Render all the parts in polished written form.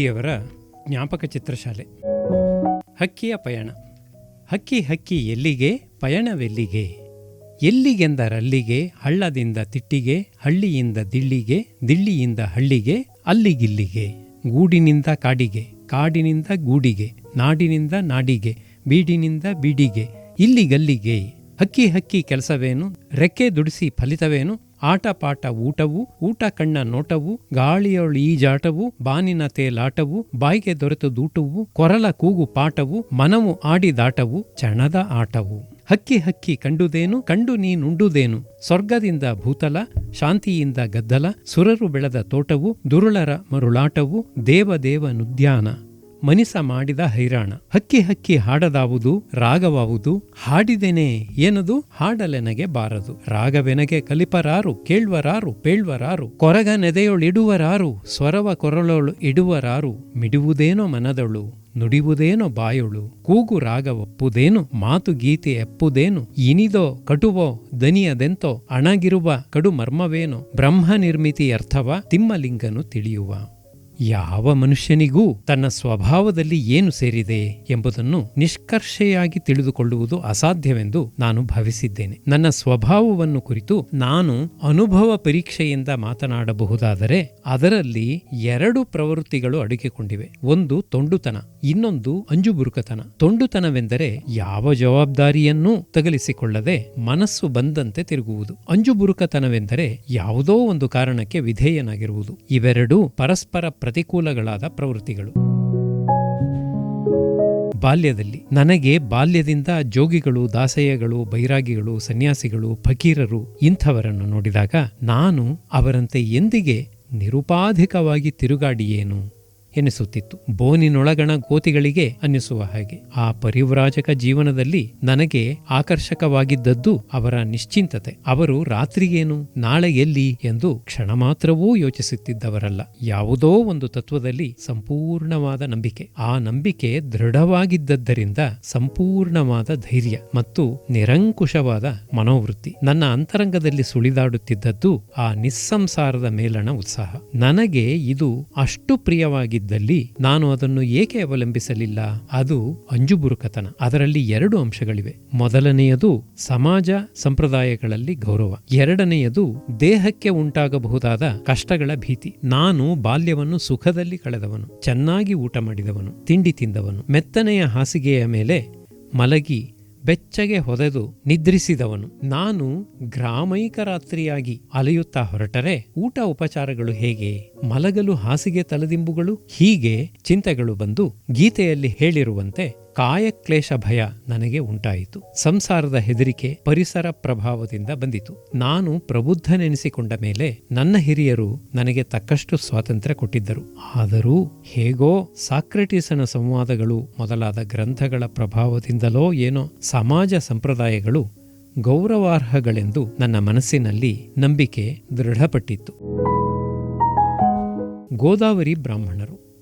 ಹಕ್ಕಿಯವರ ಜ್ಞಾಪಕ ಚಿತ್ರಶಾಲೆ. ಹಕ್ಕಿಯ ಪಯಣ. ಹಕ್ಕಿ ಹಕ್ಕಿ ಎಲ್ಲಿಗೆ, ಪಯಣವೆಲ್ಲಿಗೆ? ಎಲ್ಲಿಗೆಂದರಲ್ಲಿಗೆ, ಹಳ್ಳದಿಂದ ತಿಟ್ಟಿಗೆ, ಹಳ್ಳಿಯಿಂದ ದಿಳ್ಳಿಗೆ, ದಿಳ್ಳಿಯಿಂದ ಹಳ್ಳಿಗೆ, ಅಲ್ಲಿಗಿಲ್ಲಿಗೆ. ಗೂಡಿನಿಂದ ಕಾಡಿಗೆ, ಕಾಡಿನಿಂದ ಗೂಡಿಗೆ, ನಾಡಿನಿಂದ ನಾಡಿಗೆ, ಬೀಡಿನಿಂದ ಬೀಡಿಗೆ, ಇಲ್ಲಿಗಲ್ಲಿಗೆ. ಹಕ್ಕಿ ಹಕ್ಕಿ ಕೆಲಸವೇನು, ರೆಕ್ಕೆ ದುಡಿಸಿ ಫಲಿತವೇನು? ಆಟ ಪಾಠ ಊಟವು, ಊಟ ಕಣ್ಣ ನೋಟವು, ಗಾಳಿಯೊಳು ಈಜಾಟವು, ಬಾನಿನ ತೇಲಾಟವು, ಬಾಯಿಗೆ ದೊರೆತು ದೂಟವು, ಕೊರಲ ಕೂಗು ಪಾಠವು, ಮನವು ಆಡಿದಾಟವು, ಚಣದ ಆಟವು. ಹಕ್ಕಿ ಹಕ್ಕಿ ಕಂಡುದೇನು, ಕಂಡು ನೀನುಂಡುದೇನು? ಸ್ವರ್ಗದಿಂದ ಭೂತಲ, ಶಾಂತಿಯಿಂದ ಗದ್ದಲ, ಸುರರು ಬೆಳೆದ ತೋಟವು, ದುರುಳರ ಮರುಳಾಟವು, ದೇವದೇವನುದ್ಯಾನ, ಮನಿಸ ಮಾಡಿದ ಹೈರಾಣ. ಹಕ್ಕಿ ಹಕ್ಕಿ ಹಾಡದಾವುದು, ರಾಗವಾವುದು, ಹಾಡಿದೆನೆ ಏನದು, ಹಾಡಲೆನಗೆ ಬಾರದು. ರಾಗವೆನಗೆ ಕಲಿಪರಾರು, ಕೇಳ್ವರಾರು, ಪೇಳ್ವರಾರು, ಕೊರಗ ನೆದೆಯೊಳಿಡುವರಾರು, ಸ್ವರವ ಕೊರಳೊಳು ಇಡುವರಾರು, ಮಿಡುವುದೇನೋ ಮನದೊಳು, ನುಡಿಯುವುದೇನೋ ಬಾಯೊಳು, ಕೂಗು ರಾಗವಪ್ಪುದೇನು, ಮಾತು ಗೀತೆ ಎಪ್ಪುದೇನು, ಇನಿದೋ ಕಟುವೋ ದನಿಯದೆಂತೋ, ಅಣಗಿರುವ ಕಡು ಮರ್ಮವೇನೋ, ಬ್ರಹ್ಮ ನಿರ್ಮಿತಿ ಅರ್ಥವ ತಿಮ್ಮಲಿಂಗನು ತಿಳಿಯುವ. ಯಾವ ಮನುಷ್ಯನಿಗೂ ತನ್ನ ಸ್ವಭಾವದಲ್ಲಿ ಏನು ಸೇರಿದೆ ಎಂಬುದನ್ನು ನಿಷ್ಕರ್ಷೆಯಾಗಿ ತಿಳಿದುಕೊಳ್ಳುವುದು ಅಸಾಧ್ಯವೆಂದು ನಾನು ಭಾವಿಸಿದ್ದೇನೆ. ನನ್ನ ಸ್ವಭಾವವನ್ನು ಕುರಿತು ನಾನು ಅನುಭವ ಪರೀಕ್ಷೆಯಿಂದ ಮಾತನಾಡಬಹುದಾದರೆ ಅದರಲ್ಲಿ 2 ಪ್ರವೃತ್ತಿಗಳು ಅಡಗಿಕೊಂಡಿವೆ. ಒಂದು ತೊಂಡುತನ, ಇನ್ನೊಂದು ಅಂಜುಬುರುಕತನ. ತೊಂಡುತನವೆಂದರೆ ಯಾವ ಜವಾಬ್ದಾರಿಯನ್ನೂ ತಗಲಿಸಿಕೊಳ್ಳದೆ ಮನಸ್ಸು ಬಂದಂತೆ ತಿರುಗುವುದು. ಅಂಜುಬುರುಕತನವೆಂದರೆ ಯಾವುದೋ ಒಂದು ಕಾರಣಕ್ಕೆ ವಿಧೇಯನಾಗಿರುವುದು. ಇವೆರಡೂ ಪರಸ್ಪರ ಪ್ರತಿಕೂಲಗಳಾದ ಪ್ರವೃತ್ತಿಗಳು. ಬಾಲ್ಯದಲ್ಲಿ ನನಗೆ ಬಾಲ್ಯದಿಂದ ಜೋಗಿಗಳು, ದಾಸಯ್ಯಗಳು, ಬೈರಾಗಿಗಳು, ಸನ್ಯಾಸಿಗಳು, ಫಕೀರರು ಇಂಥವರನ್ನು ನೋಡಿದಾಗ ನಾನು ಅವರಂತೆ ಎಂದಿಗೆ ನಿರುಪಾಧಿಕವಾಗಿ ತಿರುಗಾಡಿಯೇನು ಎನಿಸುತ್ತಿತ್ತು. ಬೋನಿನೊಳಗಣ ಗೋತಿಗಳಿಗೆ ಅನ್ನಿಸುವ ಹಾಗೆ. ಆ ಪರಿವ್ರಾಜಕ ಜೀವನದಲ್ಲಿ ನನಗೆ ಆಕರ್ಷಕವಾಗಿದ್ದದ್ದು ಅವರ ನಿಶ್ಚಿಂತತೆ. ಅವರು ರಾತ್ರಿಗೇನು, ನಾಳೆ ಎಲ್ಲಿ ಎಂದು ಕ್ಷಣ ಮಾತ್ರವೂ ಯೋಚಿಸುತ್ತಿದ್ದವರಲ್ಲ. ಯಾವುದೋ ಒಂದು ತತ್ವದಲ್ಲಿ ಸಂಪೂರ್ಣವಾದ ನಂಬಿಕೆ. ಆ ನಂಬಿಕೆ ದೃಢವಾಗಿದ್ದರಿಂದ ಸಂಪೂರ್ಣವಾದ ಧೈರ್ಯ ಮತ್ತು ನಿರಂಕುಶವಾದ ಮನೋವೃತ್ತಿ. ನನ್ನ ಅಂತರಂಗದಲ್ಲಿ ಸುಳಿದಾಡುತ್ತಿದ್ದದ್ದು ಆ ನಿಸ್ಸಂಸಾರದ ಮೇಲಣ ಉತ್ಸಾಹ. ನನಗೆ ಇದು ಅಷ್ಟು ಪ್ರಿಯವಾಗಿದ್ದ ನಾನು ಅದನ್ನು ಏಕೆ ಅವಲಂಬಿಸಲಿಲ್ಲ? ಅದು ಅಂಜುಬುರುಕತನ. ಅದರಲ್ಲಿ 2 ಅಂಶಗಳಿವೆ. ಮೊದಲನೆಯದು ಸಮಾಜ ಸಂಪ್ರದಾಯಗಳಲ್ಲಿ ಗೌರವ. ಎರಡನೆಯದು ದೇಹಕ್ಕೆ ಉಂಟಾಗಬಹುದಾದ ಕಷ್ಟಗಳ ಭೀತಿ. ನಾನು ಬಾಲ್ಯವನ್ನು ಸುಖದಲ್ಲಿ ಕಳೆದವನು, ಚೆನ್ನಾಗಿ ಊಟ ಮಾಡಿದವನು, ತಿಂಡಿ ತಿಂದವನು, ಮೆತ್ತನೆಯ ಹಾಸಿಗೆಯ ಮೇಲೆ ಮಲಗಿ ಬೆಚ್ಚಗೆ ಹೊದೆದು ನಿದ್ರಿಸಿದವನು. ನಾನು ಗ್ರಾಮೈಕ ರಾತ್ರಿಯಾಗಿ ಅಲೆಯುತ್ತಾ ಹೊರಟರೆ ಊಟ ಉಪಚಾರಗಳು ಹೇಗೆ, ಮಲಗಲು ಹಾಸಿಗೆ ತಲೆದಿಂಬುಗಳು, ಹೀಗೆ ಚಿಂತೆಗಳು ಬಂದು ಗೀತೆಯಲ್ಲಿ ಹೇಳಿರುವಂತೆ ಕಾಯಕ್ಲೇಶ ಭಯ ನನಗೆ ಉಂಟಾಯಿತು. ಸಂಸಾರದ ಹೆದರಿಕೆ ಪರಿಸರ ಪ್ರಭಾವದಿಂದ ಬಂದಿತು. ನಾನು ಪ್ರಬುದ್ಧನೆನಿಸಿಕೊಂಡ ಮೇಲೆ ನನ್ನ ಹಿರಿಯರು ನನಗೆ ತಕ್ಕಷ್ಟು ಸ್ವಾತಂತ್ರ್ಯ ಕೊಟ್ಟಿದ್ದರು. ಆದರೂ ಹೇಗೋ ಸಾಕ್ರೆಟೀಸನ ಸಂವಾದಗಳು ಮೊದಲಾದ ಗ್ರಂಥಗಳ ಪ್ರಭಾವದಿಂದಲೋ ಏನೋ ಸಮಾಜ ಸಂಪ್ರದಾಯಗಳು ಗೌರವಾರ್ಹಗಳೆಂದು ನನ್ನ ಮನಸ್ಸಿನಲ್ಲಿ ನಂಬಿಕೆ ದೃಢಪಟ್ಟಿತ್ತು. ಗೋದಾವರಿ ಬ್ರಾಹ್ಮಣರು.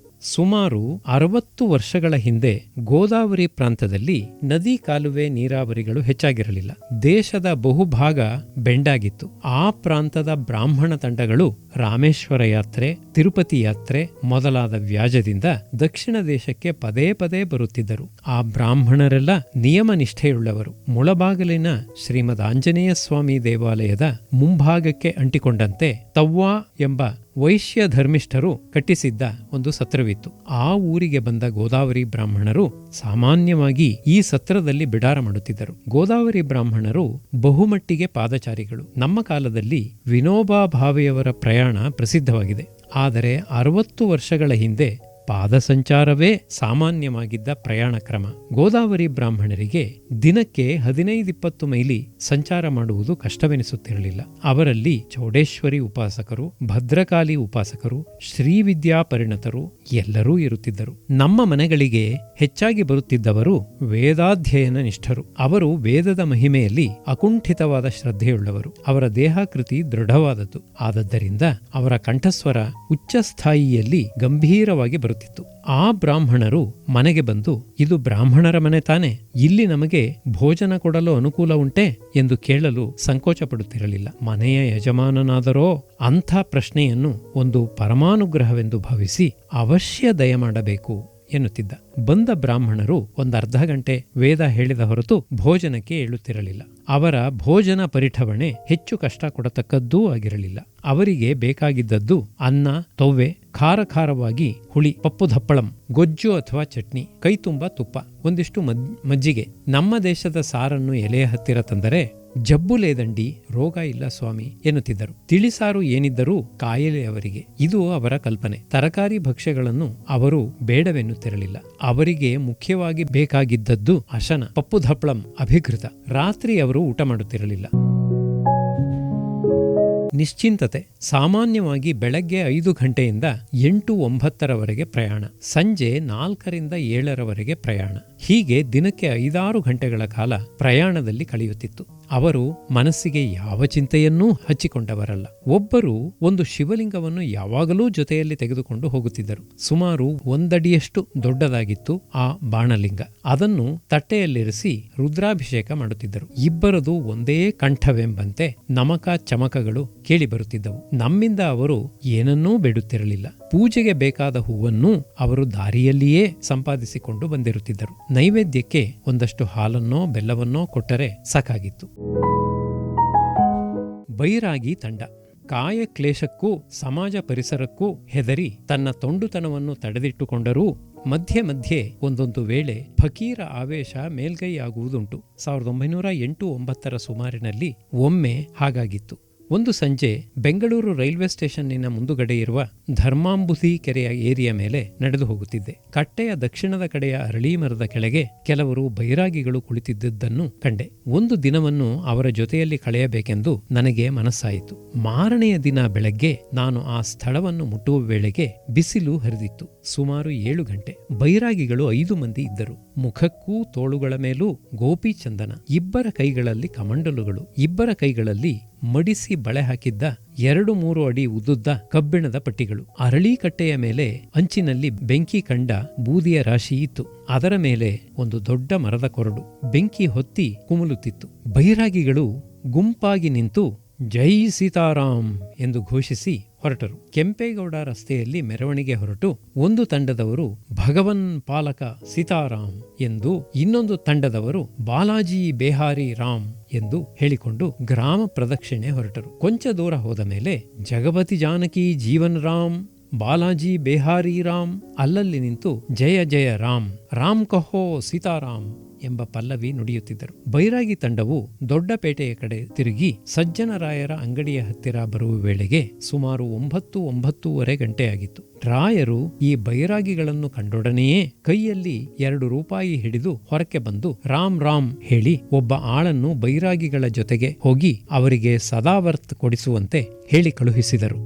ಸುಮಾರು 60 ವರ್ಷಗಳ ಹಿಂದೆ ಗೋದಾವರಿ ಪ್ರಾಂತದಲ್ಲಿ ನದಿ, ಕಾಲುವೆ, ನೀರಾವರಿಗಳು ಹೆಚ್ಚಾಗಿರಲಿಲ್ಲ. ದೇಶದ ಬಹುಭಾಗ ಬೆಂಡಾಗಿತ್ತು. ಆ ಪ್ರಾಂತದ ಬ್ರಾಹ್ಮಣ ತಂಡಗಳು ರಾಮೇಶ್ವರ ಯಾತ್ರೆ, ತಿರುಪತಿ ಯಾತ್ರೆ ಮೊದಲಾದ ವ್ಯಾಜದಿಂದ ದಕ್ಷಿಣ ದೇಶಕ್ಕೆ ಪದೇ ಪದೇ ಬರುತ್ತಿದ್ದರು. ಆ ಬ್ರಾಹ್ಮಣರೆಲ್ಲ ನಿಯಮ ನಿಷ್ಠೆಯುಳ್ಳವರು. ಮುಳಬಾಗಲಿನ ಶ್ರೀಮದ್ ಆಂಜನೇಯ ಸ್ವಾಮಿ ದೇವಾಲಯದ ಮುಂಭಾಗಕ್ಕೆ ಅಂಟಿಕೊಂಡಂತೆ ತವ್ವಾ ಎಂಬ ವೈಶ್ಯ ಧರ್ಮಿಷ್ಠರು ಕಟ್ಟಿಸಿದ್ದ ಒಂದು ಸತ್ರವಿತ್ತು. ಆ ಊರಿಗೆ ಬಂದ ಗೋದಾವರಿ ಬ್ರಾಹ್ಮಣರು ಸಾಮಾನ್ಯವಾಗಿ ಈ ಸತ್ರದಲ್ಲಿ ಬಿಡಾರ ಮಾಡುತ್ತಿದ್ದರು. ಗೋದಾವರಿ ಬ್ರಾಹ್ಮಣರು ಬಹುಮಟ್ಟಿಗೆ ಪಾದಚಾರಿಗಳು. ನಮ್ಮ ಕಾಲದಲ್ಲಿ ವಿನೋಬಾ ಭಾವೆಯವರ ಪ್ರಯಾಣ ಪ್ರಸಿದ್ಧವಾಗಿದೆ. ಆದರೆ 60 ವರ್ಷಗಳ ಹಿಂದೆ ಪಾದ ಸಂಚಾರವೇ ಸಾಮಾನ್ಯವಾಗಿದ್ದ ಪ್ರಯಾಣ ಕ್ರಮ. ಗೋದಾವರಿ ಬ್ರಾಹ್ಮಣರಿಗೆ ದಿನಕ್ಕೆ 15-20 ಮೈಲಿ ಸಂಚಾರ ಮಾಡುವುದು ಕಷ್ಟವೆನಿಸುತ್ತಿರಲಿಲ್ಲ. ಅವರಲ್ಲಿ ಚೌಡೇಶ್ವರಿ ಉಪಾಸಕರು, ಭದ್ರಕಾಳಿ ಉಪಾಸಕರು, ಶ್ರೀವಿದ್ಯಾ ಪರಿಣತರು ಎಲ್ಲರೂ ಇರುತ್ತಿದ್ದರು. ನಮ್ಮ ಮನೆಗಳಿಗೆ ಹೆಚ್ಚಾಗಿ ಬರುತ್ತಿದ್ದವರು ವೇದಾಧ್ಯಯನ ನಿಷ್ಠರು. ಅವರು ವೇದದ ಮಹಿಮೆಯಲ್ಲಿ ಅಕುಂಠಿತವಾದ ಶ್ರದ್ಧೆಯುಳ್ಳವರು. ಅವರ ದೇಹಾಕೃತಿ ದೃಢವಾದದ್ದು. ಆದದ್ದರಿಂದ ಅವರ ಕಂಠಸ್ವರ ಉಚ್ಚಸ್ಥಾಯಿಯಲ್ಲಿ ಗಂಭೀರವಾಗಿ ಬರುತ್ತಿತ್ತು. ಕಾಡುತ್ತಿತ್ತು. ಆ ಬ್ರಾಹ್ಮಣರು ಮನೆಗೆ ಬಂದು, ಇದು ಬ್ರಾಹ್ಮಣರ ಮನೆ ತಾನೆ, ಇಲ್ಲಿ ನಮಗೆ ಭೋಜನ ಕೊಡಲು ಅನುಕೂಲ ಉಂಟೆ ಎಂದು ಕೇಳಲು ಸಂಕೋಚ ಪಡುತ್ತಿರಲಿಲ್ಲ. ಮನೆಯ ಯಜಮಾನನಾದರೋ ಅಂಥ ಪ್ರಶ್ನೆಯನ್ನು ಒಂದು ಪರಮಾನುಗ್ರಹವೆಂದು ಭಾವಿಸಿ ಅವಶ್ಯ ದಯಮಾಡಬೇಕು ಎನ್ನುತ್ತಿದ್ದ. ಬಂದ ಬ್ರಾಹ್ಮಣರು ಒಂದರ್ಧ ಗಂಟೆ ವೇದ ಹೇಳಿದ ಹೊರತು ಭೋಜನಕ್ಕೆ ಏಳುತ್ತಿರಲಿಲ್ಲ. ಅವರ ಭೋಜನ ಪರಿಠವಣೆ ಹೆಚ್ಚು ಕಷ್ಟ ಕೊಡತಕ್ಕದ್ದೂ ಆಗಿರಲಿಲ್ಲ. ಅವರಿಗೆ ಬೇಕಾಗಿದ್ದದ್ದು ಅನ್ನ, ತೊವ್ವೆ, ಖಾರವಾಗಿ ಹುಳಿ, ಪಪ್ಪು ದಪ್ಪಳಂ, ಗೊಜ್ಜು ಅಥವಾ ಚಟ್ನಿ, ಕೈತುಂಬ ತುಪ್ಪ, ಒಂದಿಷ್ಟು ಮಜ್ಜಿಗೆ. ನಮ್ಮ ದೇಶದ ಸಾರನ್ನು ಎಲೆಯ ಹತ್ತಿರ ತಂದರೆ ಜಬ್ಬುಲೇದಂಡಿ, ರೋಗ ಇಲ್ಲ ಸ್ವಾಮಿ ಎನ್ನುತ್ತಿದ್ದರು. ತಿಳಿಸಾರು ಏನಿದ್ದರೂ ಕಾಯಿಲೆ ಅವರಿಗೆ. ಇದು ಅವರ ಕಲ್ಪನೆ. ತರಕಾರಿ ಭಕ್ಷ್ಯಗಳನ್ನು ಅವರು ಬೇಡವೆನ್ನುತ್ತಿರಲಿಲ್ಲ. ಅವರಿಗೆ ಮುಖ್ಯವಾಗಿ ಬೇಕಾಗಿದ್ದದ್ದು ಅಶನ, ಪಪ್ಪು ದಪ್ಪಳಂ, ಅಭಿಘೃತ. ರಾತ್ರಿ ಅವರು ಊಟ ಮಾಡುತ್ತಿರಲಿಲ್ಲ. ನಿಶ್ಚಿಂತತೆ. ಸಾಮಾನ್ಯವಾಗಿ ಬೆಳಗ್ಗೆ 5 ಗಂಟೆಯಿಂದ 8-9ರವರೆಗೆ ಪ್ರಯಾಣ, ಸಂಜೆ 4ರಿಂದ 7ರವರೆಗೆ ಪ್ರಯಾಣ. ಹೀಗೆ ದಿನಕ್ಕೆ 5-6 ಗಂಟೆಗಳ ಕಾಲ ಪ್ರಯಾಣದಲ್ಲಿ ಕಳೆಯುತ್ತಿತ್ತು. ಅವರು ಮನಸ್ಸಿಗೆ ಯಾವ ಚಿಂತೆಯನ್ನೂ ಹಚ್ಚಿಕೊಂಡವರಲ್ಲ. ಒಬ್ಬರು ಒಂದು ಶಿವಲಿಂಗವನ್ನು ಯಾವಾಗಲೂ ಜೊತೆಯಲ್ಲಿ ತೆಗೆದುಕೊಂಡು ಹೋಗುತ್ತಿದ್ದರು. ಸುಮಾರು 1 ಅಡಿಯಷ್ಟು ದೊಡ್ಡದಾಗಿತ್ತು ಆ ಬಾಣಲಿಂಗ. ಅದನ್ನು ತಟ್ಟೆಯಲ್ಲಿರಿಸಿ ರುದ್ರಾಭಿಷೇಕ ಮಾಡುತ್ತಿದ್ದರು. ಇಬ್ಬರದು ಒಂದೇ ಕಂಠವೆಂಬಂತೆ ನಮಕ ಚಮಕಗಳು ಕೇಳಿಬರುತ್ತಿದ್ದವು. ನಮ್ಮಿಂದ ಅವರು ಏನನ್ನೂ ಬೇಡುತ್ತಿರಲಿಲ್ಲ. ಪೂಜೆಗೆ ಬೇಕಾದ ಹೂವನ್ನೂ ಅವರು ದಾರಿಯಲ್ಲಿಯೇ ಸಂಪಾದಿಸಿಕೊಂಡು ಬಂದಿರುತ್ತಿದ್ದರು. ನೈವೇದ್ಯಕ್ಕೆ ಒಂದಷ್ಟು ಹಾಲನ್ನೋ ಬೆಲ್ಲವನ್ನೋ ಕೊಟ್ಟರೆ ಸಾಕಾಗಿತ್ತು. ಬೈರಾಗಿ ತಂಡ. ಕಾಯಕ್ಲೇಶಕ್ಕೂ ಸಮಾಜ ಪರಿಸರಕ್ಕೂ ಹೆದರಿ ತನ್ನ ತೊಂಡುತನವನ್ನು ತಡೆದಿಟ್ಟುಕೊಂಡರೂ ಮಧ್ಯೆ ಮಧ್ಯೆ ಒಂದೊಂದು ವೇಳೆ ಫಕೀರ ಆವೇಶ ಮೇಲ್ಗೈಯಾಗುವುದುಂಟು. 1908-9ರ ಸುಮಾರಿನಲ್ಲಿ ಒಮ್ಮೆ ಹಾಗಾಗಿತ್ತು. ಒಂದು ಸಂಜೆ ಬೆಂಗಳೂರು ರೈಲ್ವೆ ಸ್ಟೇಷನ್ನಿನ ಮುಂದುಗಡೆ ಇರುವ ಧರ್ಮಾಂಬುಧಿ ಕೆರೆಯ ಏರಿಯ ಮೇಲೆ ನಡೆದು ಹೋಗುತ್ತಿದ್ದೆ. ಕಟ್ಟೆಯ ದಕ್ಷಿಣದ ಕಡೆಯ ಅರಳಿ ಮರದ ಕೆಳಗೆ ಕೆಲವರು ಬೈರಾಗಿಗಳು ಕುಳಿತಿದ್ದುದನ್ನು ಕಂಡೆ. ಒಂದು ದಿನವನ್ನು ಅವರ ಜೊತೆಯಲ್ಲಿ ಕಳೆಯಬೇಕೆಂದು ನನಗೆ ಮನಸ್ಸಾಯಿತು. ಮಾರನೆಯ ದಿನ ಬೆಳಗ್ಗೆ ನಾನು ಆ ಸ್ಥಳವನ್ನು ಮುಟ್ಟುವ ವೇಳೆಗೆ ಬಿಸಿಲು ಹರಿದಿತ್ತು. ಸುಮಾರು 7 ಗಂಟೆ. ಬೈರಾಗಿಗಳು 5 ಮಂದಿ ಇದ್ದರು. ಮುಖಕ್ಕೂ ತೋಳುಗಳ ಮೇಲೂ ಗೋಪಿಚಂದನ. ಇಬ್ಬರ ಕೈಗಳಲ್ಲಿ ಕಮಂಡಲುಗಳು. ಇಬ್ಬರ ಕೈಗಳಲ್ಲಿ ಮಡಿಸಿ ಬಳೆ ಹಾಕಿದ್ದ 2-3 ಅಡಿ ಉದ್ದುದ್ದ ಕಬ್ಬಿಣದ ಪಟ್ಟಿಗಳು. ಅರಳೀಕಟ್ಟೆಯ ಮೇಲೆ ಅಂಚಿನಲ್ಲಿ ಬೆಂಕಿ ಕಂಡ ಬೂದಿಯ ರಾಶಿ ಇತ್ತು. ಅದರ ಮೇಲೆ ಒಂದು ದೊಡ್ಡ ಮರದ ಕೊರಡು. ಬೆಂಕಿ ಹೊತ್ತಿ ಕುಮುಲುತ್ತಿತ್ತು. ಬೈರಾಗಿಗಳು ಗುಂಪಾಗಿ ನಿಂತು ಜೈ ಸೀತಾರಾಮ್ ಎಂದು ಘೋಷಿಸಿ ಹೊರಟರು. ಕೆಂಪೇಗೌಡ ರಸ್ತೆಯಲ್ಲಿ ಮೆರವಣಿಗೆ ಹೊರಟು ಒಂದು ತಂಡದವರು ಭಗವನ್ ಪಾಲಕ ಸೀತಾರಾಮ್ ಎಂದು, ಇನ್ನೊಂದು ತಂಡದವರು ಬಾಲಾಜಿ ಬೇಹಾರಿ ರಾಮ್ ಎಂದು ಹೇಳಿಕೊಂಡು ಗ್ರಾಮ ಪ್ರದಕ್ಷಿಣೆ ಹೊರಟರು. ಕೊಂಚ ದೂರ ಹೋದ ಮೇಲೆ ಜಗಪತಿ ಜಾನಕಿ ಜೀವನ್ ರಾಮ್, ಬಾಲಾಜಿ ಬೇಹಾರಿ ರಾಮ್, ಅಲ್ಲಲ್ಲಿ ನಿಂತು ಜಯ ಜಯ ರಾಮ್, ರಾಮ್ ಕಹೋ ಸೀತಾರಾಮ್ ಎಂಬ ಪಲ್ಲವಿ ನುಡಿಯುತ್ತಿದ್ದರು. ಬೈರಾಗಿ ತಂಡವು ದೊಡ್ಡಪೇಟೆಯ ಕಡೆ ತಿರುಗಿ ಸಜ್ಜನರಾಯರ ಅಂಗಡಿಯ ಹತ್ತಿರ ಬರುವ ವೇಳೆಗೆ ಸುಮಾರು 9-9:30 ಗಂಟೆಯಾಗಿತ್ತು. ರಾಯರು ಈ ಬೈರಾಗಿಗಳನ್ನು ಕಂಡೊಡನೆಯೇ ಕೈಯಲ್ಲಿ 2 ರೂಪಾಯಿ ಹಿಡಿದು ಹೊರಕ್ಕೆ ಬಂದು ರಾಮ್ ರಾಮ್ ಹೇಳಿ ಒಬ್ಬ ಆಳನ್ನು ಬೈರಾಗಿಗಳ ಜೊತೆಗೆ ಹೋಗಿ ಅವರಿಗೆ ಸದಾವರ್ತ್ ಕೊಡಿಸುವಂತೆ ಹೇಳಿ ಕಳುಹಿಸಿದರು.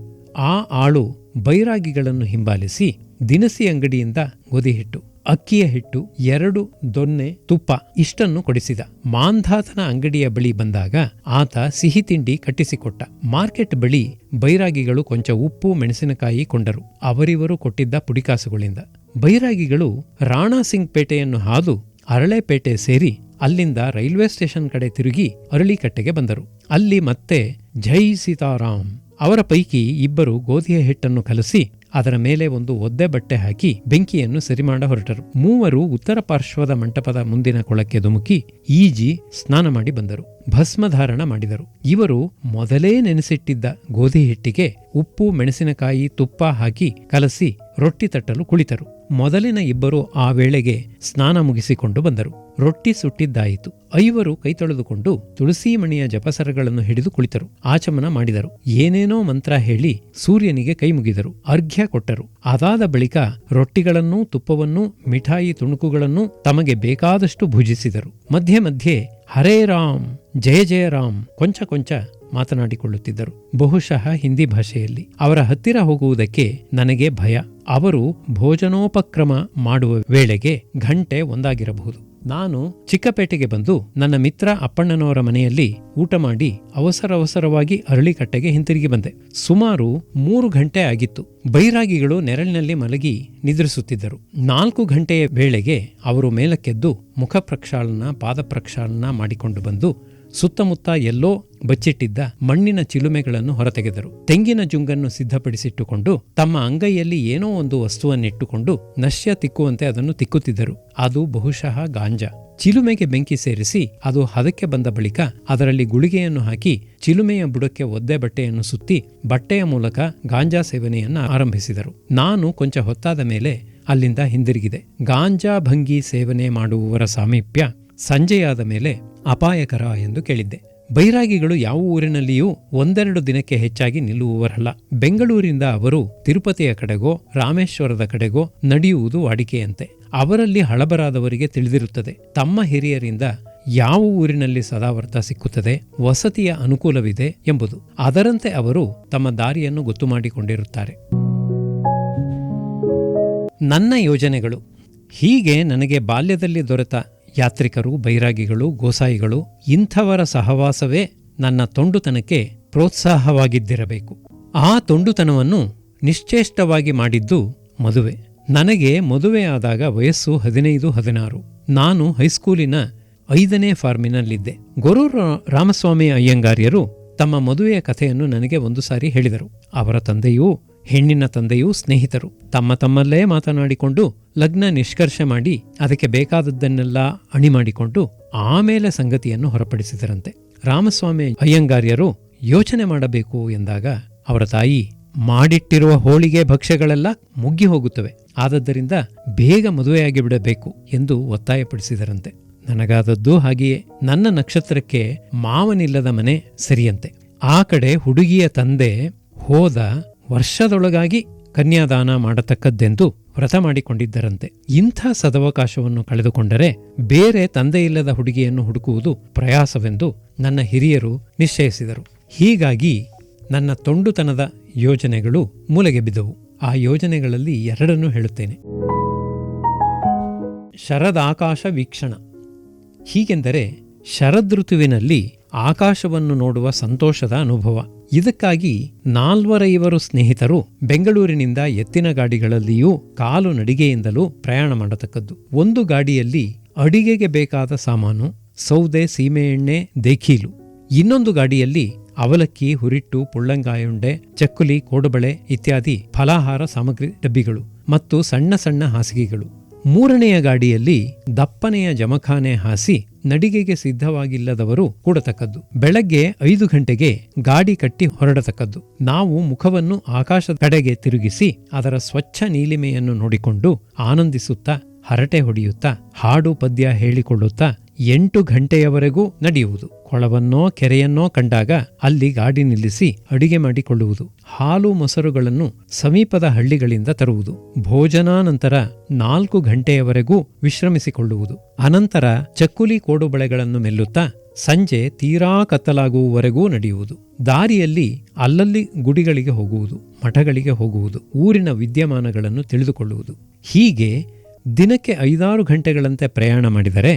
ಆ ಆಳು ಬೈರಾಗಿಗಳನ್ನು ಹಿಂಬಾಲಿಸಿ ದಿನಸಿ ಅಂಗಡಿಯಿಂದ ಗೋಧಿ ಹಿಟ್ಟು, ಅಕ್ಕಿಯ ಹಿಟ್ಟು, 2 ದೊನ್ನೆ ತುಪ್ಪ ಇಷ್ಟನ್ನು ಕೊಡಿಸಿದ. ಮಾಂಧಾತನ ಅಂಗಡಿಯ ಬಳಿ ಬಂದಾಗ ಆತ ಸಿಹಿ ತಿಂಡಿ ಕಟ್ಟಿಸಿಕೊಟ್ಟ. ಮಾರ್ಕೆಟ್ ಬಳಿ ಬೈರಾಗಿಗಳು ಕೊಂಚ ಉಪ್ಪು ಮೆಣಸಿನಕಾಯಿ ಕೊಂಡರು, ಅವರಿವರು ಕೊಟ್ಟಿದ್ದ ಪುಡಿಕಾಸುಗಳಿಂದ. ಬೈರಾಗಿಗಳು ರಾಣಾಸಿಂಗ್ ಪೇಟೆಯನ್ನು ಹಾದು ಅರಳೆಪೇಟೆ ಸೇರಿ ಅಲ್ಲಿಂದ ರೈಲ್ವೆ ಸ್ಟೇಷನ್ ಕಡೆ ತಿರುಗಿ ಅರಳಿಕಟ್ಟೆಗೆ ಬಂದರು. ಅಲ್ಲಿ ಮತ್ತೆ ಜೈ ಸೀತಾರಾಮ್. ಅವರ ಪೈಕಿ ಇಬ್ಬರು ಗೋಧಿಯ ಹಿಟ್ಟನ್ನು ಕಲಸಿ ಅದರ ಮೇಲೆ ಒಂದು ಒದ್ದೆ ಬಟ್ಟೆ ಹಾಕಿ ಬೆಂಕಿಯನ್ನು ಸರಿಮಾಡ ಹೊರಟರು. 3 ಉತ್ತರ ಪಾರ್ಶ್ವದ ಮಂಟಪದ ಮುಂದಿನ ಕೊಳಕ್ಕೆ ಧುಮುಕಿ ಈಜಿ ಸ್ನಾನ ಮಾಡಿ ಬಂದರು. ಭಸ್ಮಧಾರಣ ಮಾಡಿದರು. ಇವರು ಮೊದಲೇ ನೆನೆಸಿಟ್ಟಿದ್ದ ಗೋಧಿ ಹಿಟ್ಟಿಗೆ ಉಪ್ಪು ಮೆಣಸಿನಕಾಯಿ ತುಪ್ಪ ಹಾಕಿ ಕಲಸಿ ರೊಟ್ಟಿ ತಟ್ಟಲು ಕುಳಿತರು. ಮೊದಲಿನ ಇಬ್ಬರು ಆ ವೇಳೆಗೆ ಸ್ನಾನ ಮುಗಿಸಿಕೊಂಡು ಬಂದರು. ರೊಟ್ಟಿ ಸುಟ್ಟಿದ್ದಾಯಿತು. 5 ಕೈ ತೊಳೆದುಕೊಂಡು ತುಳಸೀಮಣಿಯ ಜಪಸರಗಳನ್ನು ಹಿಡಿದು ಕುಳಿತರು. ಆಚಮನ ಮಾಡಿದರು. ಏನೇನೋ ಮಂತ್ರ ಹೇಳಿ ಸೂರ್ಯನಿಗೆ ಕೈ ಮುಗಿದರು. ಅರ್ಘ್ಯ ಕೊಟ್ಟರು. ಅದಾದ ಬಳಿಕ ರೊಟ್ಟಿಗಳನ್ನೂ ತುಪ್ಪವನ್ನೂ ಮಿಠಾಯಿ ತುಣುಕುಗಳನ್ನೂ ತಮಗೆ ಬೇಕಾದಷ್ಟು ಭುಜಿಸಿದರು. ಮಧ್ಯೆ ಮಧ್ಯೆ ಹರೇ ರಾಮ್, ಜಯ ಜಯ ರಾಮ್ ಕೊಂಚ ಮಾತನಾಡಿಕೊಳ್ಳುತ್ತಿದ್ದರು. ಬಹುಶಃ ಹಿಂದಿ ಭಾಷೆಯಲ್ಲಿ. ಅವರ ಹತ್ತಿರ ಹೋಗುವುದಕ್ಕೆ ನನಗೆ ಭಯ. ಅವರು ಭೋಜನೋಪಕ್ರಮ ಮಾಡುವ ವೇಳೆಗೆ 1 ಗಂಟೆ ಆಗಿರಬಹುದು. ನಾನು ಚಿಕ್ಕಪೇಟೆಗೆ ಬಂದು ನನ್ನ ಮಿತ್ರ ಅಪ್ಪಣ್ಣನವರ ಮನೆಯಲ್ಲಿ ಊಟ ಮಾಡಿ ಅವಸರವಾಗಿ ಅರಳಿಕಟ್ಟೆಗೆ ಹಿಂತಿರುಗಿ ಬಂದೆ. ಸುಮಾರು 3 ಗಂಟೆ ಆಗಿತ್ತು. ಬೈರಾಗಿಗಳು ನೆರಳಿನಲ್ಲಿ ಮಲಗಿ ನಿದ್ರಿಸುತ್ತಿದ್ದರು. 4 ಗಂಟೆಯ ವೇಳೆಗೆ ಅವರು ಮೇಲಕ್ಕೆದ್ದು ಮುಖ ಪ್ರಕ್ಷಾಳನ ಪಾದ ಪ್ರಕ್ಷಾಳನ ಮಾಡಿಕೊಂಡು ಬಂದು ಸುತ್ತಮುತ್ತ ಎಲ್ಲೋ ಬಚ್ಚಿಟ್ಟಿದ್ದ ಮಣ್ಣಿನ ಚಿಲುಮೆಗಳನ್ನು ಹೊರತೆಗೆದರು. ತೆಂಗಿನ ಜುಂಗನ್ನು ಸಿದ್ಧಪಡಿಸಿಟ್ಟುಕೊಂಡು ತಮ್ಮ ಅಂಗೈಯಲ್ಲಿ ಏನೋ ಒಂದು ವಸ್ತುವನ್ನಿಟ್ಟುಕೊಂಡು ನಶ್ಯ ತಿಕ್ಕುವಂತೆ ಅದನ್ನು ತಿಕ್ಕುತ್ತಿದ್ದರು. ಅದು ಬಹುಶಃ ಗಾಂಜಾ. ಚಿಲುಮೆಗೆ ಬೆಂಕಿ ಸೇರಿಸಿ ಅದು ಹದಕ್ಕೆ ಬಂದ ಬಳಿಕ ಅದರಲ್ಲಿ ಗುಳಿಗೆಯನ್ನು ಹಾಕಿ ಚಿಲುಮೆಯ ಬುಡಕ್ಕೆ ಒದ್ದೆ ಬಟ್ಟೆಯನ್ನು ಸುತ್ತಿ ಬಟ್ಟೆಯ ಮೂಲಕ ಗಾಂಜಾ ಸೇವನೆಯನ್ನು ಆರಂಭಿಸಿದರು. ನಾನು ಕೊಂಚ ಹೊತ್ತಾದ ಮೇಲೆ ಅಲ್ಲಿಂದ ಹಿಂದಿರುಗಿದೆ. ಗಾಂಜಾ ಭಂಗಿ ಸೇವನೆ ಮಾಡುವವರ ಸಾಮೀಪ್ಯ ಸಂಜೆಯಾದ ಮೇಲೆ ಅಪಾಯಕರ ಎಂದು ಕೇಳಿದ್ದೆ. ಬೈರಾಗಿಗಳು ಯಾವ ಊರಿನಲ್ಲಿಯೂ 1-2 ದಿನಕ್ಕೆ ಹೆಚ್ಚಾಗಿ ನಿಲ್ಲುವವರಲ್ಲ. ಬೆಂಗಳೂರಿಂದ ಅವರು ತಿರುಪತಿಯ ಕಡೆಗೋ ರಾಮೇಶ್ವರದ ಕಡೆಗೋ ನಡೆಯುವುದು ವಾಡಿಕೆಯಂತೆ. ಅವರಲ್ಲಿ ಹಳಬರಾದವರಿಗೆ ತಿಳಿದಿರುತ್ತದೆ ತಮ್ಮ ಹಿರಿಯರಿಂದ ಯಾವ ಊರಿನಲ್ಲಿ ಸದಾವರ್ತ ಸಿಕ್ಕುತ್ತದೆ, ವಸತಿಯ ಅನುಕೂಲವಿದೆ ಎಂಬುದು. ಅದರಂತೆ ಅವರು ತಮ್ಮ ದಾರಿಯನ್ನು ಗೊತ್ತು ಮಾಡಿಕೊಂಡಿರುತ್ತಾರೆ. ನನ್ನ ಯೋಜನೆಗಳು ಹೀಗೆ ನನಗೆ ಬಾಲ್ಯದಲ್ಲಿ ದೊರೆತ ಯಾತ್ರಿಕರು, ಬೈರಾಗಿಗಳು, ಗೋಸಾಯಿಗಳು ಇಂಥವರ ಸಹವಾಸವೇ ನನ್ನ ತೊಂಡುತನಕ್ಕೆ ಪ್ರೋತ್ಸಾಹವಾಗಿದ್ದಿರಬೇಕು. ಆ ತೊಂಡುತನವನ್ನು ನಿಶ್ಚೇಷ್ಟವಾಗಿ ಮಾಡಿದ್ದು ಮದುವೆ. ನನಗೆ ಮದುವೆಯಾದಾಗ ವಯಸ್ಸು 15-16. ನಾನು ಹೈಸ್ಕೂಲಿನ 5ನೇ ಫಾರ್ಮಿನಲ್ಲಿದ್ದೆ. ಗೊರೂರು ರಾಮಸ್ವಾಮಿ ಅಯ್ಯಂಗಾರ್ಯರು ತಮ್ಮ ಮದುವೆಯ ಕಥೆಯನ್ನು ನನಗೆ ಒಂದು ಸಾರಿ ಹೇಳಿದರು. ಅವರ ತಂದೆಯೂ ಹೆಣ್ಣಿನ ತಂದೆಯೂ ಸ್ನೇಹಿತರು. ತಮ್ಮಲ್ಲೇ ಮಾತನಾಡಿಕೊಂಡು ಲಗ್ನ ನಿಷ್ಕರ್ಷೆ ಮಾಡಿ ಅದಕ್ಕೆ ಬೇಕಾದದ್ದನ್ನೆಲ್ಲ ಅಣಿ ಮಾಡಿಕೊಂಡು ಆಮೇಲೆ ಸಂಗತಿಯನ್ನು ಹೊರಪಡಿಸಿದರಂತೆ. ರಾಮಸ್ವಾಮಿ ಅಯ್ಯಂಗಾರ್ಯರು ಯೋಚನೆ ಮಾಡಬೇಕು ಎಂದಾಗ ಅವರ ತಾಯಿ, ಮಾಡಿಟ್ಟಿರುವ ಹೋಳಿಗೆ ಭಕ್ಷ್ಯಗಳೆಲ್ಲ ಮುಗ್ಗಿ ಹೋಗುತ್ತವೆ, ಆದದ್ದರಿಂದ ಬೇಗ ಮದುವೆಯಾಗಿ ಬಿಡಬೇಕು ಎಂದು ಒತ್ತಾಯಪಡಿಸಿದರಂತೆ. ನನಗಾದದ್ದು ಹಾಗೆಯೇ. ನನ್ನ ನಕ್ಷತ್ರಕ್ಕೆ ಮಾವನಿಲ್ಲದ ಮನೆ ಸರಿಯಂತೆ. ಆ ಕಡೆ ಹುಡುಗಿಯ ತಂದೆ ಹೋದ ವರ್ಷದೊಳಗಾಗಿ ಕನ್ಯಾದಾನ ಮಾಡತಕ್ಕದ್ದೆಂದು ವ್ರತ ಮಾಡಿಕೊಂಡಿದ್ದರಂತೆ. ಇಂಥ ಸದವಕಾಶವನ್ನು ಕಳೆದುಕೊಂಡರೆ ಬೇರೆ ತಂದೆಯಿಲ್ಲದ ಹುಡುಗಿಯನ್ನು ಹುಡುಕುವುದು ಪ್ರಯಾಸವೆಂದು ನನ್ನ ಹಿರಿಯರು ನಿಶ್ಚಯಿಸಿದರು. ಹೀಗಾಗಿ ನನ್ನ ತೊಂಡುತನದ ಯೋಜನೆಗಳು ಮೂಲೆಗೆ ಬಿದ್ದವು. ಆ ಯೋಜನೆಗಳಲ್ಲಿ 2 ಹೇಳುತ್ತೇನೆ. ಶರದಾಕಾಶ ವೀಕ್ಷಣ. ಹೀಗೆಂದರೆ ಶರದೃತುವಿನಲ್ಲಿ ಆಕಾಶವನ್ನು ನೋಡುವ ಸಂತೋಷದ ಅನುಭವ. ಇದಕ್ಕಾಗಿ 4-5 ಸ್ನೇಹಿತರು ಬೆಂಗಳೂರಿನಿಂದ ಎತ್ತಿನ ಗಾಡಿಗಳಲ್ಲಿಯೂ ಕಾಲು ನಡಿಗೆಯಿಂದಲೂ ಪ್ರಯಾಣ ಮಾಡತಕ್ಕದ್ದು. ಒಂದು ಗಾಡಿಯಲ್ಲಿ ಅಡಿಗೆಗೆ ಬೇಕಾದ ಸಾಮಾನು, ಸೌದೆ, ಸೀಮೆಎಣ್ಣೆ, ದೇಖೀಲು. ಇನ್ನೊಂದು ಗಾಡಿಯಲ್ಲಿ ಅವಲಕ್ಕಿ, ಹುರಿಟ್ಟು, ಪುಳ್ಳಂಗಾಯುಂಡೆ, ಚಕ್ಕುಲಿ, ಕೋಡುಬಳೆ ಇತ್ಯಾದಿ ಫಲಾಹಾರ ಸಾಮಗ್ರಿ ಡಬ್ಬಿಗಳು ಮತ್ತು ಸಣ್ಣ ಸಣ್ಣ ಹಾಸಿಗೆಗಳು. 3ನೆಯ ಗಾಡಿಯಲ್ಲಿ ದಪ್ಪನೆಯ ಜಮಖಾನೆ ಹಾಸಿ ನಡಿಗೆಗೆ ಸಿದ್ಧವಾಗಿಲ್ಲದವರು ಕೂಡತಕ್ಕದ್ದು. ಬೆಳಗ್ಗೆ 5 ಗಂಟೆಗೆ ಗಾಡಿ ಕಟ್ಟಿ ಹೊರಡತಕ್ಕದ್ದು. ನಾವು ಮುಖವನ್ನು ಆಕಾಶದ ಕಡೆಗೆ ತಿರುಗಿಸಿ ಅದರ ಸ್ವಚ್ಛ ನೀಲಿಮೆಯನ್ನು ನೋಡಿಕೊಂಡು ಆನಂದಿಸುತ್ತಾ, ಹರಟೆ ಹೊಡೆಯುತ್ತಾ, ಹಾಡು ಪದ್ಯ ಹೇಳಿಕೊಳ್ಳುತ್ತಾ 8 ಗಂಟೆಯವರೆಗೂ ನಡೆಯುವುದು. ಕೊಳವನ್ನೋ ಕೆರೆಯನ್ನೋ ಕಂಡಾಗ ಅಲ್ಲಿ ಗಾಡಿ ನಿಲ್ಲಿಸಿ ಅಡಿಗೆ ಮಾಡಿಕೊಳ್ಳುವುದು. ಹಾಲು ಮೊಸರುಗಳನ್ನು ಸಮೀಪದ ಹಳ್ಳಿಗಳಿಂದ ತರುವುದು. ಭೋಜನಾನಂತರ 4 ಗಂಟೆಯವರೆಗೂ ವಿಶ್ರಮಿಸಿಕೊಳ್ಳುವುದು. ಅನಂತರ ಚಕ್ಕುಲಿ ಕೋಡುಬಳೆಗಳನ್ನು ಮೆಲ್ಲುತ್ತಾ ಸಂಜೆ ತೀರಾ ಕತ್ತಲಾಗುವವರೆಗೂ ನಡೆಯುವುದು. ದಾರಿಯಲ್ಲಿ ಅಲ್ಲಲ್ಲಿ ಗುಡಿಗಳಿಗೆ ಹೋಗುವುದು, ಮಠಗಳಿಗೆ ಹೋಗುವುದು, ಊರಿನ ವಿದ್ಯಮಾನಗಳನ್ನು ತಿಳಿದುಕೊಳ್ಳುವುದು. ಹೀಗೆ ದಿನಕ್ಕೆ 5-6 ಗಂಟೆಗಳಂತೆ ಪ್ರಯಾಣ ಮಾಡಿದರೆ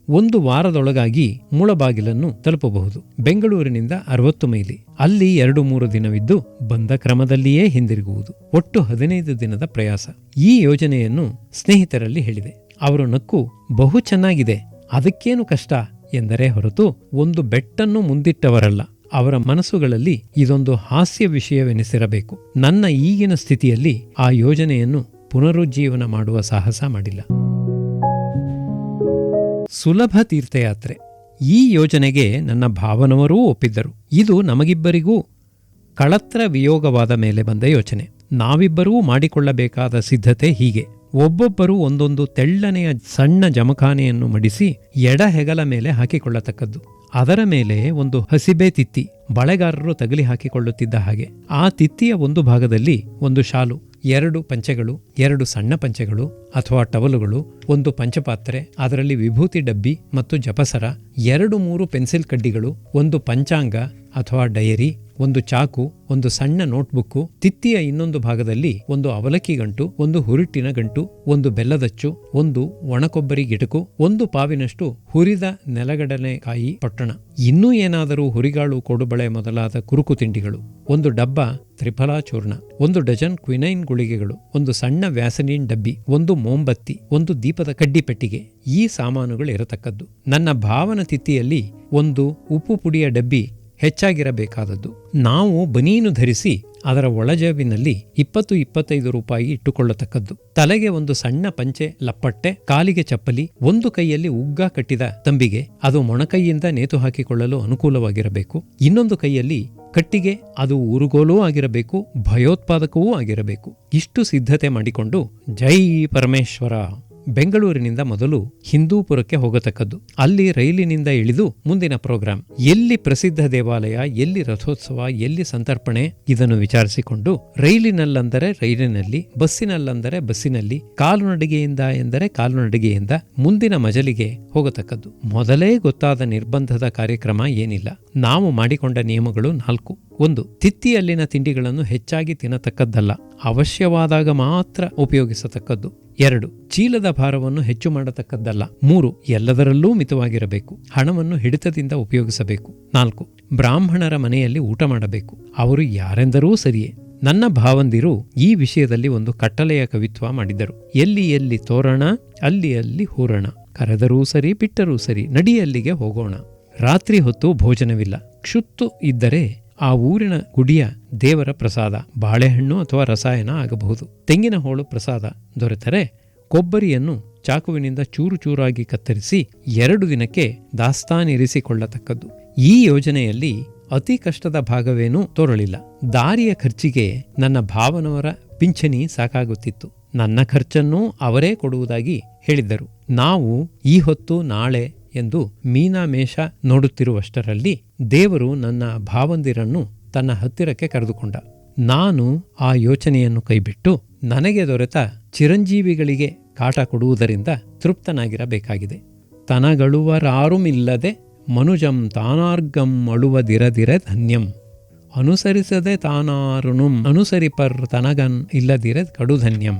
1 ವಾರದೊಳಗಾಗಿ ಮುಳಬಾಗಿಲನ್ನು ತಲುಪಬಹುದು. ಬೆಂಗಳೂರಿನಿಂದ 60 ಮೈಲಿ. ಅಲ್ಲಿ 2-3 ದಿನವಿದ್ದು ಬಂದ ಕ್ರಮದಲ್ಲಿಯೇ ಹಿಂದಿರುಗುವುದು. ಒಟ್ಟು 15 ದಿನದ ಪ್ರಯಾಸ. ಈ ಯೋಜನೆಯನ್ನು ಸ್ನೇಹಿತರಲ್ಲಿ ಹೇಳಿದೆ. ಅವರು ನಕ್ಕು, ಬಹು ಚೆನ್ನಾಗಿದೆ, ಅದಕ್ಕೇನು ಕಷ್ಟ ಎಂದರೆ ಹೊರತು ಒಂದು ಬೆಟ್ಟನ್ನು ಮುಂದಿಟ್ಟವರಲ್ಲ. ಅವರ ಮನಸ್ಸುಗಳಲ್ಲಿ ಇದೊಂದು ಹಾಸ್ಯ ವಿಷಯವೆನಿಸಿರಬೇಕು. ನನ್ನ ಈಗಿನ ಸ್ಥಿತಿಯಲ್ಲಿ ಆ ಯೋಜನೆಯನ್ನು ಪುನರುಜ್ಜೀವನ ಮಾಡುವ ಸಾಹಸ ಮಾಡಿಲ್ಲ. ಸುಲಭ ತೀರ್ಥಯಾತ್ರೆ. ಈ ಯೋಜನೆಗೆ ನನ್ನ ಭಾವನವರೂ ಒಪ್ಪಿದ್ದರು. ಇದು ನಮಗಿಬ್ಬರಿಗೂ ಕಳತ್ರ ವಿಯೋಗವಾದ ಮೇಲೆ ಬಂದ ಯೋಚನೆ. ನಾವಿಬ್ಬರೂ ಮಾಡಿಕೊಳ್ಳಬೇಕಾದ ಸಿದ್ಧತೆ ಹೀಗೆ. ಒಬ್ಬೊಬ್ಬರು ಒಂದೊಂದು ತೆಳ್ಳನೆಯ ಸಣ್ಣ ಜಮಖಾನೆಯನ್ನು ಮಡಿಸಿ ಎಡ ಹೆಗಲ ಮೇಲೆ ಹಾಕಿಕೊಳ್ಳತಕ್ಕದ್ದು. ಅದರ ಮೇಲೆ ಒಂದು ಹಸಿಬೆ ತಿತ್ತಿ, ಬಳೆಗಾರರು ತಗಲಿ ಹಾಕಿಕೊಳ್ಳುತ್ತಿದ್ದ ಹಾಗೆ. ಆ ತಿತ್ತಿಯ ಒಂದು ಭಾಗದಲ್ಲಿ ಒಂದು ಶಾಲು, 2 ಪಂಚೆಗಳು, 2 ಸಣ್ಣ ಪಂಚೆಗಳು ಅಥವಾ ಟವಲುಗಳು, 1 ಪಂಚಪಾತ್ರೆ, ಅದರಲ್ಲಿ ವಿಭೂತಿ ಡಬ್ಬಿ ಮತ್ತು ಜಪಸರ, 2-3 ಪೆನ್ಸಿಲ್ ಕಡ್ಡಿಗಳು, 1 ಪಂಚಾಂಗ ಅಥವಾ ಡಯರಿ, ಒಂದು ಚಾಕು, ಒಂದು ಸಣ್ಣ ನೋಟ್ಬುಕ್ಕು, ತಿತ್ತಿಯ ಇನ್ನೊಂದು ಭಾಗದಲ್ಲಿ ಒಂದು ಅವಲಕ್ಕಿ ಗಂಟು, ಒಂದು ಹುರುಟ್ಟಿನ ಗಂಟು, ಒಂದು ಬೆಲ್ಲದಚ್ಚು, ಒಂದು ಒಣಕೊಬ್ಬರಿ ಗಿಟಕು, ಒಂದು ಪಾವಿನಷ್ಟು ಹುರಿದ ನೆಲಗಡಲೆಕಾಯಿ ಪೊಟ್ಟಣ, ಇನ್ನೂ ಏನಾದರೂ ಹುರಿಗಾಳು, ಕೊಡುಬಳೆ ಮೊದಲಾದ ಕುರುಕು ತಿಂಡಿಗಳು, ಒಂದು ಡಬ್ಬ ತ್ರಿಫಲಾ ಚೂರ್ಣ, ಒಂದು ಡಜನ್ ಕ್ವಿನೈನ್ ಗುಳಿಗೆಗಳು, ಒಂದು ಸಣ್ಣ ವ್ಯಾಸಲಿನ್ ಡಬ್ಬಿ, ಒಂದು ಮೋಂಬತ್ತಿ, ಒಂದು ದೀಪದ ಕಡ್ಡಿ ಪೆಟ್ಟಿಗೆ. ಈ ಸಾಮಾನುಗಳು ಇರತಕ್ಕದ್ದು. ನನ್ನ ಭಾವನ ತಿಥಿಯಲ್ಲಿ ಒಂದು ಉಪ್ಪು ಪುಡಿಯ ಡಬ್ಬಿ ಹೆಚ್ಚಾಗಿರಬೇಕಾದದ್ದು. ನಾವು ಬನೀನು ಧರಿಸಿ ಅದರ ಒಳಜೇಬಿನಲ್ಲಿ 20-25 ರೂಪಾಯಿ ಇಟ್ಟುಕೊಳ್ಳತಕ್ಕದ್ದು. ತಲೆಗೆ ಒಂದು ಸಣ್ಣ ಪಂಚೆ ಲಪ್ಪಟ್ಟೆ, ಕಾಲಿಗೆ ಚಪ್ಪಲಿ, ಒಂದು ಕೈಯಲ್ಲಿ ಉಗ್ಗ ಕಟ್ಟಿದ ತಂಬಿಗೆ, ಅದು ಮೊಣಕೈಯಿಂದ ನೇತು ಹಾಕಿಕೊಳ್ಳಲು ಅನುಕೂಲವಾಗಿರಬೇಕು. ಇನ್ನೊಂದು ಕೈಯಲ್ಲಿ ಕಟ್ಟಿಗೆ, ಅದು ಊರುಗೋಲೂ ಆಗಿರಬೇಕು, ಭಯೋತ್ಪಾದಕವೂ ಆಗಿರಬೇಕು. ಇಷ್ಟು ಸಿದ್ಧತೆ ಮಾಡಿಕೊಂಡು ಜೈ ಪರಮೇಶ್ವರ ಬೆಂಗಳೂರಿನಿಂದ ಮೊದಲು ಹಿಂದೂಪುರಕ್ಕೆ ಹೋಗತಕ್ಕದ್ದು. ಅಲ್ಲಿ ರೈಲಿನಿಂದ ಇಳಿದು ಮುಂದಿನ ಪ್ರೋಗ್ರಾಂ. ಎಲ್ಲಿ ಪ್ರಸಿದ್ಧ ದೇವಾಲಯ, ಎಲ್ಲಿ ರಥೋತ್ಸವ, ಎಲ್ಲಿ ಸಂತರ್ಪಣೆ, ಇದನ್ನು ವಿಚಾರಿಸಿಕೊಂಡು ರೈಲಿನಲ್ಲಂದರೆ ರೈಲಿನಲ್ಲಿ, ಬಸ್ಸಿನಲ್ಲಂದರೆ ಬಸ್ಸಿನಲ್ಲಿ, ಕಾಲುನಡಿಗೆಯಿಂದ ಎಂದರೆ ಕಾಲುನಡಿಗೆಯಿಂದ ಮುಂದಿನ ಮಜಲಿಗೆ ಹೋಗತಕ್ಕದ್ದು. ಮೊದಲೇ ಗೊತ್ತಾದ ನಿರ್ಬಂಧದ ಕಾರ್ಯಕ್ರಮ ಏನಿಲ್ಲ. ನಾವು ಮಾಡಿಕೊಂಡ ನಿಯಮಗಳು 4. 1. ತಿತ್ತಿಯಲ್ಲಿನ ತಿಂಡಿಗಳನ್ನು ಹೆಚ್ಚಾಗಿ ತಿನ್ನತಕ್ಕದ್ದಲ್ಲ, ಅವಶ್ಯವಾದಾಗ ಮಾತ್ರ ಉಪಯೋಗಿಸತಕ್ಕದ್ದು. 2. ಚೀಲದ ಭಾರವನ್ನು ಹೆಚ್ಚು ಮಾಡತಕ್ಕದ್ದಲ್ಲ. 3. ಎಲ್ಲದರಲ್ಲೂ ಮಿತವಾಗಿರಬೇಕು. ಹಣವನ್ನು ಹಿಡಿತದಿಂದ ಉಪಯೋಗಿಸಬೇಕು. 4. ಬ್ರಾಹ್ಮಣರ ಮನೆಯಲ್ಲಿ ಊಟ ಮಾಡಬೇಕು. ಅವರು ಯಾರೆಂದರೂ ಸರಿಯೇ. ನನ್ನ ಭಾವಂದಿರು ಈ ವಿಷಯದಲ್ಲಿ ಒಂದು ಕಟ್ಟಲೆಯ ಕವಿತ್ವ ಮಾಡಿದ್ದರು. ಎಲ್ಲಿ ಎಲ್ಲಿ ತೋರಣ, ಅಲ್ಲಿ ಅಲ್ಲಿ ಹೂರಣ, ಕರೆದರೂ ಸರಿ ಬಿಟ್ಟರೂ ಸರಿ, ನಡಿಯಲ್ಲಿಗೆ ಹೋಗೋಣ. ರಾತ್ರಿ ಹೊತ್ತು ಭೋಜನವಿಲ್ಲ. ಕ್ಷುತ್ತು ಇದ್ದರೆ ಆ ಊರಿನ ಗುಡಿಯ ದೇವರ ಪ್ರಸಾದ ಬಾಳೆಹಣ್ಣು ಅಥವಾ ರಸಾಯನ ಆಗಬಹುದು. ತೆಂಗಿನ ಹೋಳು ಪ್ರಸಾದ ದೊರೆತರೆ ಕೊಬ್ಬರಿಯನ್ನು ಚಾಕುವಿನಿಂದ ಚೂರು ಚೂರಾಗಿ ಕತ್ತರಿಸಿ 2 ದಿನಕ್ಕೆ ದಾಸ್ತಾನಿರಿಸಿಕೊಳ್ಳತಕ್ಕದ್ದು. ಈ ಯೋಜನೆಯಲ್ಲಿ ಅತಿ ಕಷ್ಟದ ಭಾಗವೇನೂ ತೋರಲಿಲ್ಲ. ದಾರಿಯ ಖರ್ಚಿಗೆ ನನ್ನ ಭಾವನವರ ಪಿಂಚಣಿ ಸಾಕಾಗುತ್ತಿತ್ತು. ನನ್ನ ಖರ್ಚನ್ನೂ ಅವರೇ ಕೊಡುವುದಾಗಿ ಹೇಳಿದ್ದರು. ನಾವು ಈ ಹೊತ್ತು ನಾಳೆ ಎಂದು ಮೀನಾಮೇಷ ನೋಡುತ್ತಿರುವಷ್ಟರಲ್ಲಿ ದೇವರು ನನ್ನ ಭಾವಂದಿರನ್ನು ತನ್ನ ಹತ್ತಿರಕ್ಕೆ ಕರೆದುಕೊಂಡ. ನಾನು ಆ ಯೋಚನೆಯನ್ನು ಕೈಬಿಟ್ಟು ನನಗೆ ದೊರೆತ ಚಿರಂಜೀವಿಗಳಿಗೆ ಕಾಟ ಕೊಡುವುದರಿಂದ ತೃಪ್ತನಾಗಿರಬೇಕಾಗಿದೆ. ತನಗಳುವರಾರುಮಿಲ್ಲದೆ ಮನುಜಂ ತಾನಾರ್ಗಂ ಅಳುವದಿರದಿರೆ ಧನ್ಯಂ, ಅನುಸರಿಸದೆ ತಾನಾರುನುಂ ಅನುಸರಿಪರ್ ತನಗನ್ ಇಲ್ಲದಿರೆ ಕಡುಧನ್ಯಂ.